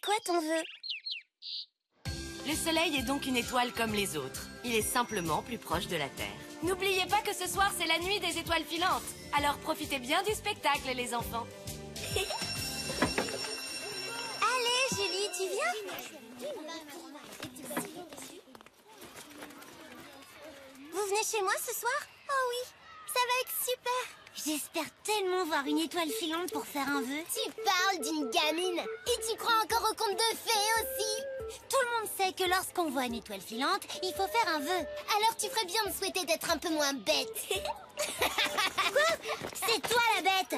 quoi ton vœu? Le soleil est donc une étoile comme les autres. Il est simplement plus proche de la Terre. N'oubliez pas que ce soir, c'est la nuit des étoiles filantes. Alors profitez bien du spectacle, les enfants. Allez, Julie, tu viens? Vous venez chez moi ce soir? Oh oui, ça va être super. J'espère tellement voir une étoile filante pour faire un vœu. Tu parles d'une gamine. Et tu crois encore au conte de fées aussi? Tout le monde sait que lorsqu'on voit une étoile filante, il faut faire un vœu. Alors tu ferais bien de souhaiter d'être un peu moins bête. Quoi? C'est toi la bête.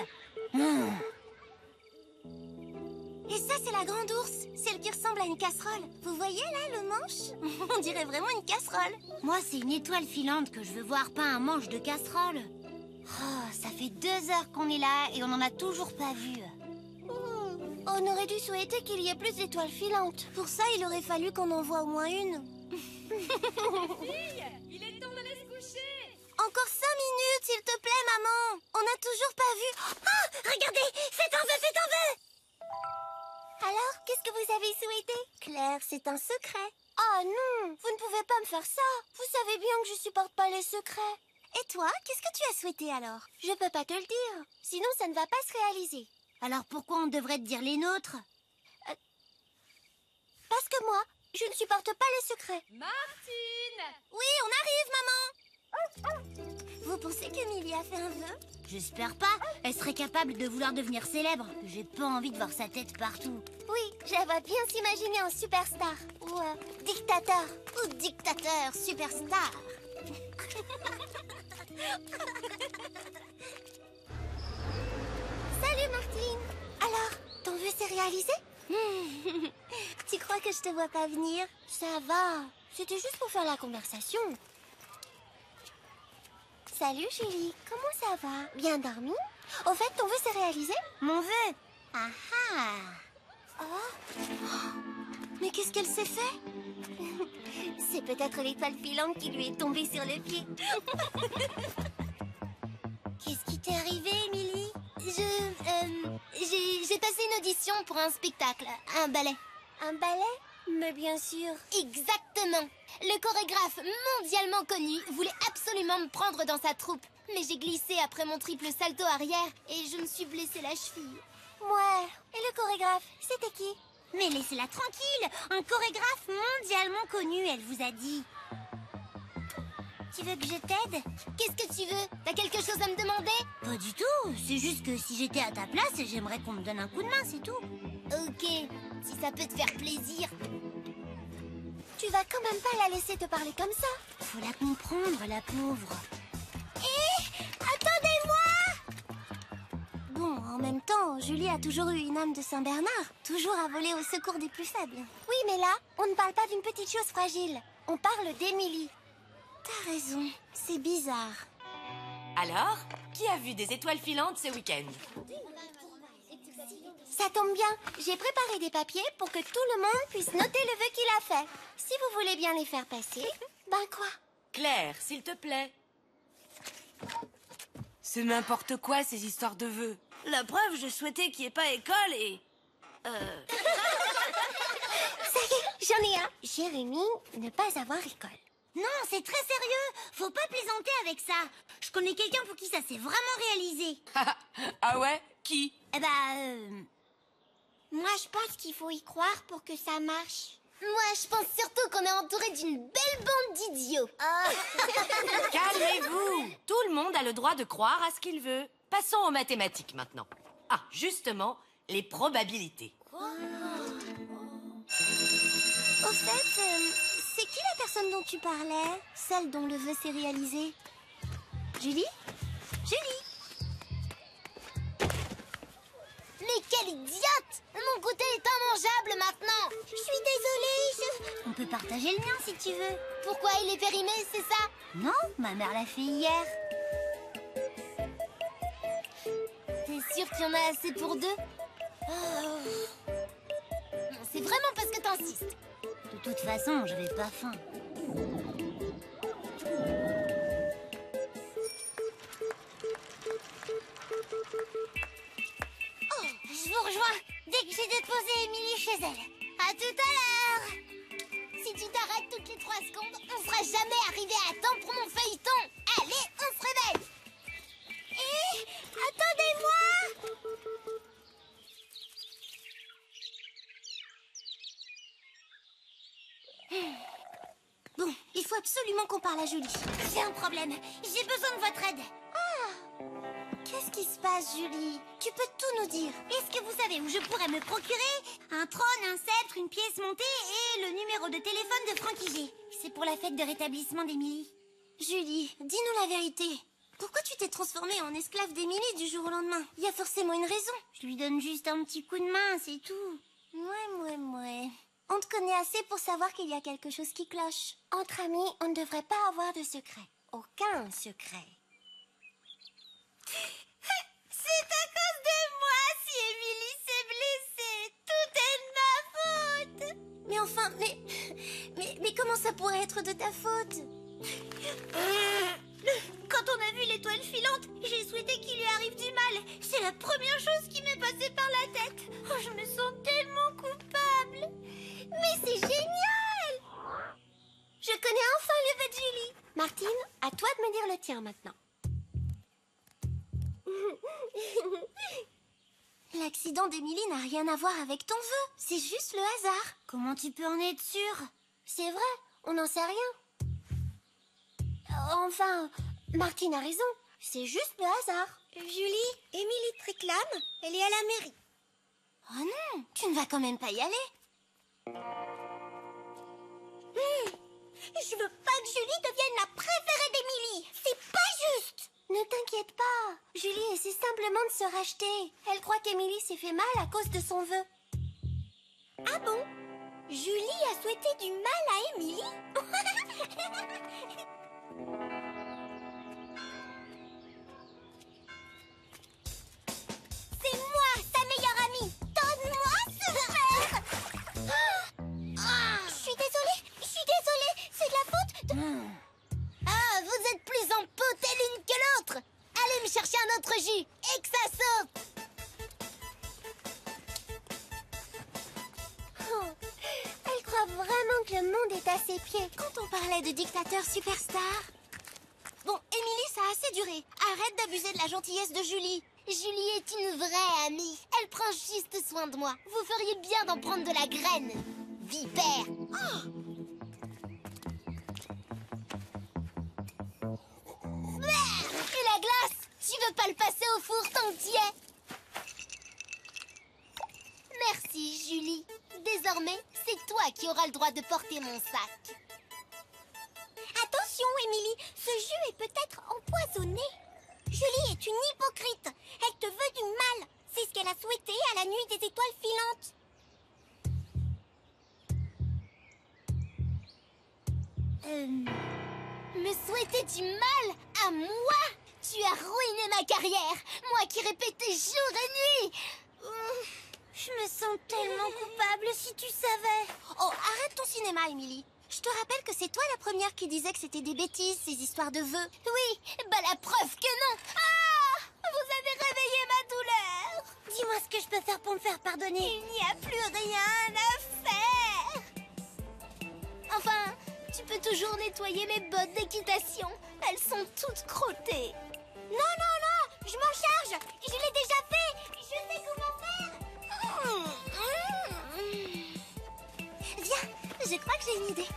Et ça, c'est la grande ours, celle qui ressemble à une casserole. Vous voyez là le manche? On dirait vraiment une casserole. Moi, c'est une étoile filante que je veux voir, pas un manche de casserole. Oh, ça fait 2 heures qu'on est là et on n'en a toujours pas vu. On aurait dû souhaiter qu'il y ait plus d'étoiles filantes. Pour ça, il aurait fallu qu'on en voie au moins une. Fille, il est temps d'aller se coucher. Encore 5 minutes, s'il te plaît, maman. On n'a toujours pas vu. Ah, regardez, faites un vœu, faites un vœu. Alors, qu'est-ce que vous avez souhaité? Claire, c'est un secret. Oh non, vous ne pouvez pas me faire ça. Vous savez bien que je supporte pas les secrets. Et toi, qu'est-ce que tu as souhaité alors? Je peux pas te le dire, sinon ça ne va pas se réaliser. Alors pourquoi on devrait te dire les nôtres? Parce que moi, je ne supporte pas les secrets. Martine! Oui, on arrive, maman. Vous pensez qu'Emilie a fait un vœu? J'espère pas. Elle serait capable de vouloir devenir célèbre. J'ai pas envie de voir sa tête partout. Oui, je la vois bien s'imaginer en superstar. Ou dictateur. Ou dictateur superstar. Salut Martine. Alors, ton vœu s'est réalisé? Tu crois que je te vois pas venir? Ça va, c'était juste pour faire la conversation. Salut Julie, comment ça va? Bien dormi? Au fait, ton vœu s'est réalisé? Mon vœu? Ah ah! Oh. Mais qu'est-ce qu'elle s'est fait? C'est peut-être l'étoile filante qui lui est tombée sur le pied. Qu'est-ce qui t'est arrivé, Émilie? J'ai passé une audition pour un spectacle, un ballet. Un ballet? Mais bien sûr. Exactement. Le chorégraphe mondialement connu voulait absolument me prendre dans sa troupe. Mais j'ai glissé après mon triple salto arrière et je me suis blessé la cheville. Ouais. Et le chorégraphe, c'était qui? Mais laissez-la tranquille. Un chorégraphe mondialement connu, elle vous a dit. Tu veux que je t'aide? Qu'est-ce que tu veux? T'as quelque chose à me demander? Pas du tout. C'est juste que si j'étais à ta place, j'aimerais qu'on me donne un coup de main, c'est tout. Ok, si ça peut te faire plaisir. Tu vas quand même pas la laisser te parler comme ça. Faut la comprendre, la pauvre. Hé, attendez-moi! Bon, en même temps, Julie a toujours eu une âme de Saint-Bernard. Toujours à voler au secours des plus faibles. Oui, mais là, on ne parle pas d'une petite chose fragile. On parle d'Émilie. T'as raison, c'est bizarre. Alors, qui a vu des étoiles filantes ce week-end? Ça tombe bien, j'ai préparé des papiers pour que tout le monde puisse noter le vœu qu'il a fait. Si vous voulez bien les faire passer, ben quoi? Claire, s'il te plaît. C'est n'importe quoi ces histoires de vœux. La preuve, je souhaitais qu'il n'y ait pas école et... Ça y est, j'en ai un. Jérémy, ne pas avoir école. Non, c'est très sérieux. Faut pas plaisanter avec ça. Je connais quelqu'un pour qui ça s'est vraiment réalisé. Ah ouais? Qui? Eh ben, Moi, je pense qu'il faut y croire pour que ça marche. Moi, je pense surtout qu'on est entouré d'une belle bande d'idiots. Calmez-vous! Tout le monde a le droit de croire à ce qu'il veut. Passons aux mathématiques maintenant. Ah, justement, les probabilités. Au fait, c'est qui la personne dont tu parlais? Celle dont le vœu s'est réalisé? Julie? Julie? Mais quelle idiote! Mon goûter est immangeable maintenant! Je suis désolée, on peut partager le mien si tu veux. Pourquoi il est périmé, c'est ça? Non, ma mère l'a fait hier. T'es sûre qu'il y en a assez pour deux? Non, c'est vraiment parce que t'insistes. De toute façon, j'avais pas faim. Je vous rejoins dès que j'ai déposé Émilie chez elle. À tout à l'heure. Si tu t'arrêtes toutes les 3 secondes, on sera jamais arrivé à temps pour mon feuilleton. Allez, on se réveille. Hé, attendez-moi. Bon, il faut absolument qu'on parle à Julie. J'ai un problème. J'ai besoin de votre aide. Qu'est-ce qui se passe, Julie? Tu peux tout nous dire. Est-ce que vous savez où je pourrais me procurer un trône, un sceptre, une pièce montée et le numéro de téléphone de Frankie G? C'est pour la fête de rétablissement d'Émilie. Julie, dis-nous la vérité. Pourquoi tu t'es transformée en esclave d'Émilie du jour au lendemain? Il y a forcément une raison. Je lui donne juste un petit coup de main, c'est tout. Ouais. On te connaît assez pour savoir qu'il y a quelque chose qui cloche. Entre amis, on ne devrait pas avoir de secret. Aucun secret. C'est à cause de moi si Émilie s'est blessée. Tout est de ma faute. Mais enfin, mais comment ça pourrait être de ta faute? Quand on a vu l'étoile filante, j'ai souhaité qu'il lui arrive du mal. C'est la première chose qui m'est passée par la tête. Oh, je me sens tellement coupable. Mais c'est génial! Je connais enfin le vœu de Julie. Martine, à toi de me dire le tien maintenant. L'accident d'Émilie n'a rien à voir avec ton vœu. C'est juste le hasard. Comment tu peux en être sûre? C'est vrai, on n'en sait rien. Enfin, Martine a raison. C'est juste le hasard. Julie, Émilie te réclame. Elle est à la mairie. Oh non, tu ne vas quand même pas y aller. Je veux pas que Julie devienne la préférée d'Émilie. C'est pas juste. Ne t'inquiète pas. Julie essaie simplement de se racheter. Elle croit qu'Émilie s'est fait mal à cause de son vœu. Ah bon? Julie a souhaité du mal à Émilie? C'est moi, sa meilleure amie. Donne-moi ce verre. Je suis désolée, c'est de la faute de... Ah, vous êtes plus empotées l'une que l'autre. Allez me chercher un autre jus et que ça saute. Oh, elle croit vraiment que le monde est à ses pieds quand on parlait de dictateur superstar. Bon, Émilie, ça a assez duré. Arrête d'abuser de la gentillesse de Julie. Julie est une vraie amie. Elle prend juste soin de moi. Vous feriez bien d'en prendre de la graine. Vipère. Et la glace? Tu veux pas le passer au four tant que t'y es? Merci, Julie. Désormais, c'est toi qui auras le droit de porter mon sac. Attention, Émilie, ce jus est peut-être empoisonné. Julie est une hypocrite. Elle te veut du mal. C'est ce qu'elle a souhaité à la nuit des étoiles filantes. Me souhaiter du mal à moi? Tu as ruiné ma carrière. Moi qui répétais jour et nuit. Je me sens tellement coupable si tu savais. Oh, arrête ton cinéma, Émilie. Je te rappelle que c'est toi la première qui disait que c'était des bêtises, ces histoires de vœux. Oui, bah la preuve que non. Ah! Vous avez réveillé ma douleur. Dis-moi ce que je peux faire pour me faire pardonner. Il n'y a plus rien à faire. Enfin, tu peux toujours nettoyer mes bottes d'équitation. Elles sont toutes crottées. Non, je m'en charge. Je l'ai déjà fait. Je sais comment faire. Viens, je crois que j'ai une idée.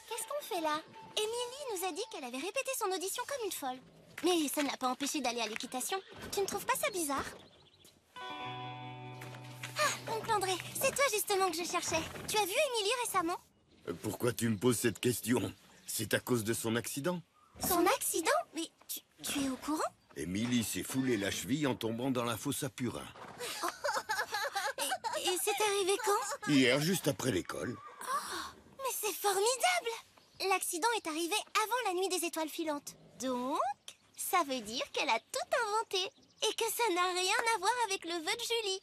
Qu'est-ce qu'on fait là? Émilie nous a dit qu'elle avait répété son audition comme une folle. Mais ça ne l'a pas empêchée d'aller à l'équitation. Tu ne trouves pas ça bizarre? Ah, oncle André, c'est toi justement que je cherchais. Tu as vu Émilie récemment? Pourquoi tu me poses cette question? C'est à cause de son accident. Son accident? Mais tu es au courant? Émilie s'est foulé la cheville en tombant dans la fosse à purin. Et c'est arrivé quand? Hier, juste après l'école. Mais c'est formidable! L'accident est arrivé avant la nuit des étoiles filantes. Donc, ça veut dire qu'elle a tout inventé. Et que ça n'a rien à voir avec le vœu de Julie.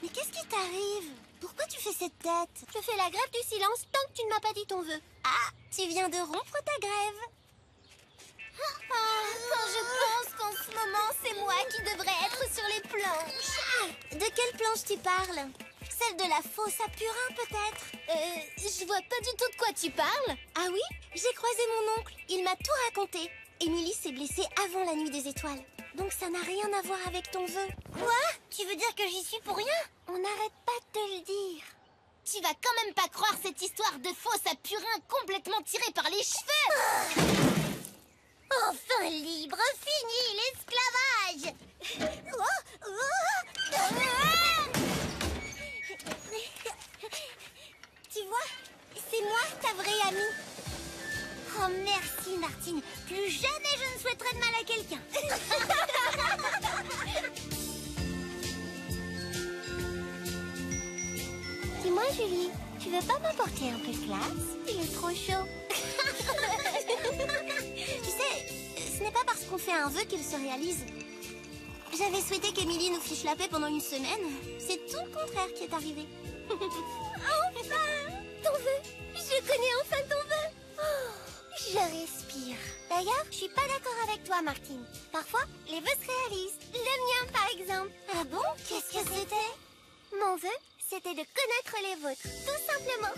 Mais qu'est-ce qui t'arrive? Pourquoi tu fais cette tête? Je fais la grève du silence tant que tu ne m'as pas dit ton vœu. Ah, tu viens de rompre ta grève. Quand je pense qu'on ce moment, c'est moi qui devrais être sur les planches. De quelle planche tu parles? Celle de la fosse à purin, peut-être? Je vois pas du tout de quoi tu parles. Ah oui? J'ai croisé mon oncle. Il m'a tout raconté. Émilie s'est blessée avant la nuit des étoiles. Donc ça n'a rien à voir avec ton vœu. Quoi? Tu veux dire que j'y suis pour rien? On n'arrête pas de te le dire. Tu vas quand même pas croire cette histoire de fosse à purin complètement tirée par les cheveux. Enfin libre, fini l'esclavage. Tu vois, c'est moi ta vraie amie. Oh merci Martine, plus jamais je ne souhaiterais de mal à quelqu'un. Dis-moi Julie, tu veux pas m'apporter un peu de glace? Il est trop chaud. Tu sais, ce n'est pas parce qu'on fait un vœu qu'il se réalise. J'avais souhaité qu'Émilie nous fiche la paix pendant une semaine. C'est tout le contraire qui est arrivé. Enfin, ton vœu. Je connais enfin ton vœu. Oh, je respire. D'ailleurs, je suis pas d'accord avec toi, Martine. Parfois, les vœux se réalisent. Le mien, par exemple. Ah bon? Qu'est-ce que c'était? Mon vœu, c'était de connaître les vôtres, tout simplement.